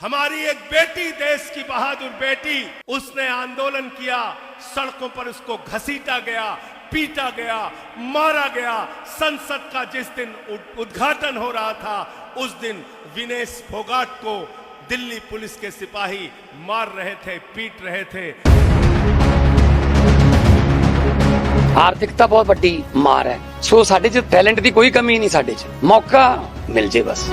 हमारी एक बेटी, देश की बहादुर बेटी, उसने आंदोलन किया, सड़कों पर उसको घसीटा गया, पीटा गया, मारा गया। संसद का जिस दिन उद्घाटन हो रहा था, उस दिन विनेश फोगाट को दिल्ली पुलिस के सिपाही मार रहे थे, पीट रहे थे। आर्थिकता बहुत बड़ी मार है। सो साडे च टैलेंट की कोई कमी नहीं, साडे च मौका मिल जे बस।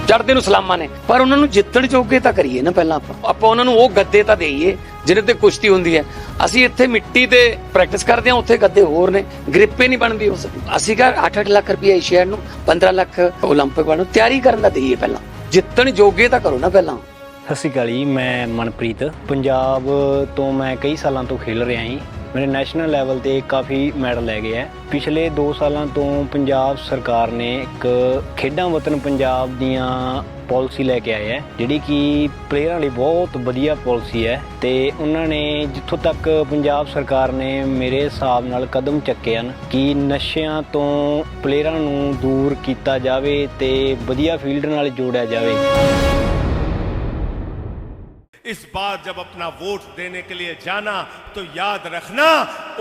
चढ़दे ਨੂੰ ਸਲਾਮਾਂ ਨੇ, ਪਰ ਉਹਨਾਂ ਨੂੰ ਜਿੱਤਣ ਜੋਗੇ ਤਾਂ ਕਰੀਏ ਨਾ। ਪਹਿਲਾਂ ਆਪਾਂ ਉਹਨਾਂ ਨੂੰ ਉਹ ਗੱਦੇ ਤਾਂ ਦੇਈਏ ਜਿਹਦੇ ਤੇ ਕੁਸ਼ਤੀ ਹੁੰਦੀ ਹੈ। ਅਸੀਂ ਇੱਥੇ ਮਿੱਟੀ ਤੇ ਪ੍ਰੈਕਟਿਸ ਕਰਦੇ ਹਾਂ, ਉੱਥੇ ਗੱਦੇ ਹੋਰ ਨੇ, ਗ੍ਰਿਪੇ ਨਹੀਂ ਬਣਦੀ ਉਸ। ਅਸੀਂ ਕਹ 8-8 ਲੱਖ ਰੁਪਏ ਏਸ਼ੀਆ ਨੂੰ, 15 ਲੱਖ 올림픽 ਨੂੰ ਤਿਆਰੀ ਕਰਨ ਦਾ ਦੇਈਏ। ਪਹਿਲਾਂ ਜਿੱਤਣ ਜੋਗੇ ਤਾਂ ਕਰੋ ਨਾ ਪਹਿਲਾਂ। ਸਤਿ ਸ਼੍ਰੀ ਅਕਾਲ ਜੀ, ਮੈਂ ਮਨਪ੍ਰੀਤ ਪੰਜਾਬ ਤੋਂ। ਮੈਂ ਕਈ ਸਾਲਾਂ ਤੋਂ ਖੇਡ ਰਿਹਾ ਹਾਂ। ਮੇਰੇ ਨੈਸ਼ਨਲ ਲੈਵਲ ਤੇ ਕਾਫੀ ਮੈਡਲ ਲੈ ਗਏ ਹੈ। ਪਿਛਲੇ 2 ਸਾਲਾਂ ਤੋਂ ਪੰਜਾਬ ਸਰਕਾਰ ਨੇ ਇੱਕ ਖੇਡਾਂ ਵਤਨ ਪੰਜਾਬ ਦੀਆਂ ਪਾਲਿਸੀ ਲੈ ਕੇ ਆਏ ਹੈ, ਜਿਹੜੀ ਕਿ ਪਲੇਅਰਾਂ ਲਈ ਬਹੁਤ ਵਧੀਆ ਪਾਲਿਸੀ ਹੈ। ਤੇ ਉਹਨਾਂ ਨੇ ਜਿੱਥੋਂ ਤੱਕ ਪੰਜਾਬ ਸਰਕਾਰ ਨੇ ਮੇਰੇ ਹਿਸਾਬ ਨਾਲ ਕਦਮ ਚੱਕੇ ਹਨ ਕਿ ਨਸ਼ਿਆਂ ਤੋਂ ਪਲੇਅਰਾਂ ਨੂੰ ਦੂਰ ਕੀਤਾ ਜਾਵੇ ਤੇ ਵਧੀਆ ਫੀਲਡ ਨਾਲ ਜੋੜਿਆ ਜਾਵੇ। इस बार जब अपना वोट देने के लिए जाना तो याद रखना,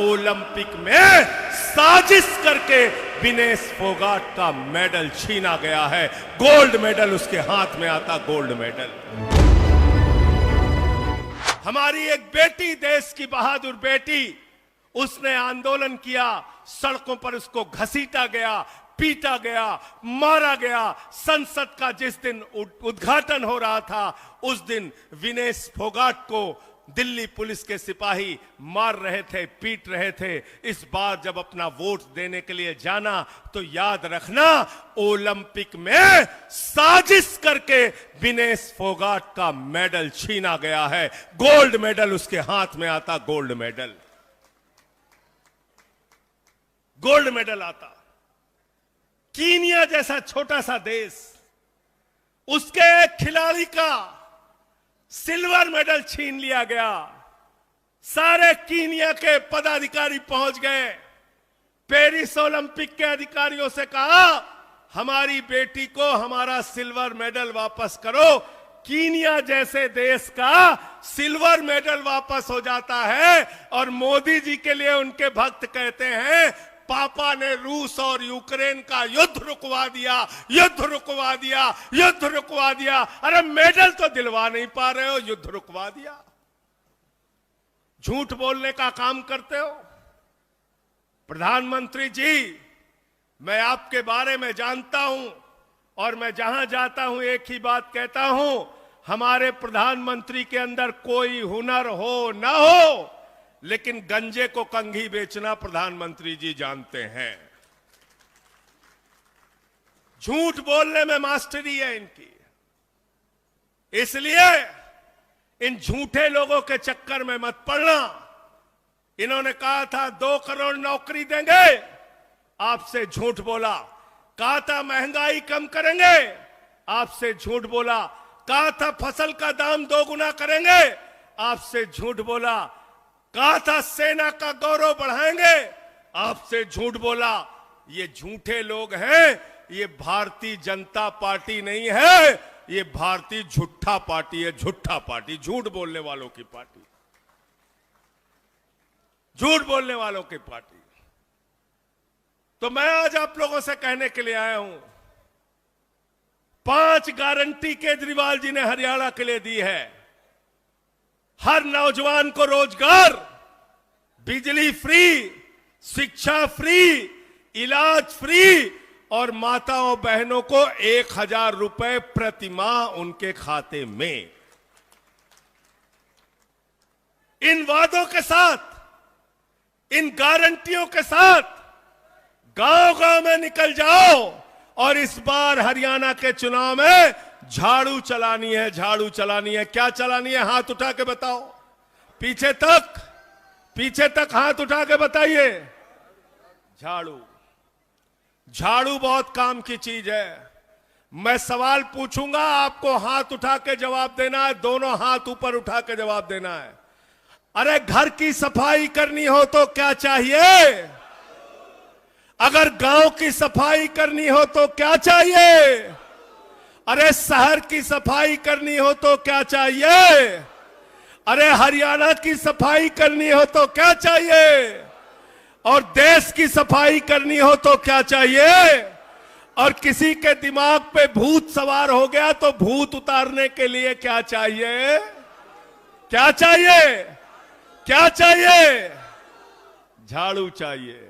ओलंपिक में साजिश करके विनेश फोगाट का मेडल छीना गया है। गोल्ड मेडल उसके हाथ में आता, गोल्ड मेडल। हमारी एक बेटी, देश की बहादुर बेटी, उसने आंदोलन किया, सड़कों पर उसको घसीटा गया, पीटा गया, मारा गया। संसद का जिस दिन उद्घाटन हो रहा था, उस दिन विनेश फोगाट को दिल्ली पुलिस के सिपाही मार रहे थे, पीट रहे थे। इस बार जब अपना वोट देने के लिए जाना तो याद रखना, ओलंपिक में साजिश करके विनेश फोगाट का मेडल छीना गया है। गोल्ड मेडल उसके हाथ में आता, गोल्ड मेडल, गोल्ड मेडल आता। कीनिया जैसा छोटा सा देश, उसके एक खिलाड़ी का सिल्वर मेडल छीन लिया गया। सारे कीनिया के पदाधिकारी पहुंच गए, पेरिस ओलंपिक के अधिकारियों से कहा, हमारी बेटी को हमारा सिल्वर मेडल वापस करो। कीनिया जैसे देश का सिल्वर मेडल वापस हो जाता है और मोदी जी के लिए उनके भक्त कहते हैं, पापा ने रूस और यूक्रेन का युद्ध रुकवा दिया, युद्ध रुकवा दिया, युद्ध रुकवा दिया। अरे मेडल तो दिलवा नहीं पा रहे हो, युद्ध रुकवा दिया। झूठ बोलने का काम करते हो। प्रधानमंत्री जी, मैं आपके बारे में जानता हूं और मैं जहां जाता हूं एक ही बात कहता हूं, हमारे प्रधानमंत्री के अंदर कोई हुनर हो ना हो, लेकिन गंजे को कंघी बेचना प्रधानमंत्री जी जानते हैं। झूठ बोलने में मास्टरी है इनकी। इसलिए इन झूठे लोगों के चक्कर में मत पड़ना। इन्होंने कहा था 2 करोड़ नौकरी देंगे, आपसे झूठ बोला। कहा था महंगाई कम करेंगे, आपसे झूठ बोला। कहा था फसल का दाम 2 गुना करेंगे, आपसे झूठ बोला। कहा था सेना का गौरव बढ़ाएंगे, आपसे झूठ बोला। ये झूठे लोग हैं, ये भारतीय जनता पार्टी नहीं है, ये भारतीय झूठा पार्टी है, झूठा पार्टी, झूठ बोलने वालों की पार्टी, झूठ बोलने वालों की पार्टी। तो मैं आज आप लोगों से कहने के लिए आया हूं, 5 गारंटी केजरीवाल जी ने हरियाणा के लिए दी है। हर नौजवान को रोजगार, बिजली फ्री, शिक्षा फ्री, इलाज फ्री और माताओं बहनों को 1000 रुपए प्रति माह उनके खाते में। इन वादों के साथ, इन गारंटियों के साथ गांव-गांव में निकल जाओ और इस बार हरियाणा के चुनाव में झाड़ू चलानी है, झाड़ू चलानी है। क्या चलानी है? हाथ उठा के बताओ। पीछे तक, पीछे तक हाथ उठा के बताइए। झाड़ू, झाड़ू बहुत काम की चीज है। मैं सवाल पूछूंगा, आपको हाथ उठा के जवाब देना है, दोनों हाथ ऊपर उठा के जवाब देना है। अरे घर की सफाई करनी हो तो क्या चाहिए? अगर गांव की सफाई करनी हो तो क्या चाहिए? अरे शहर की सफाई करनी हो तो क्या चाहिए? अरे हरियाणा की सफाई करनी हो तो क्या चाहिए? और देश की सफाई करनी हो तो क्या चाहिए? और किसी के दिमाग पे भूत सवार हो गया तो भूत उतारने के लिए क्या चाहिए? क्या चाहिए? क्या चाहिए? झाड़ू चाहिए।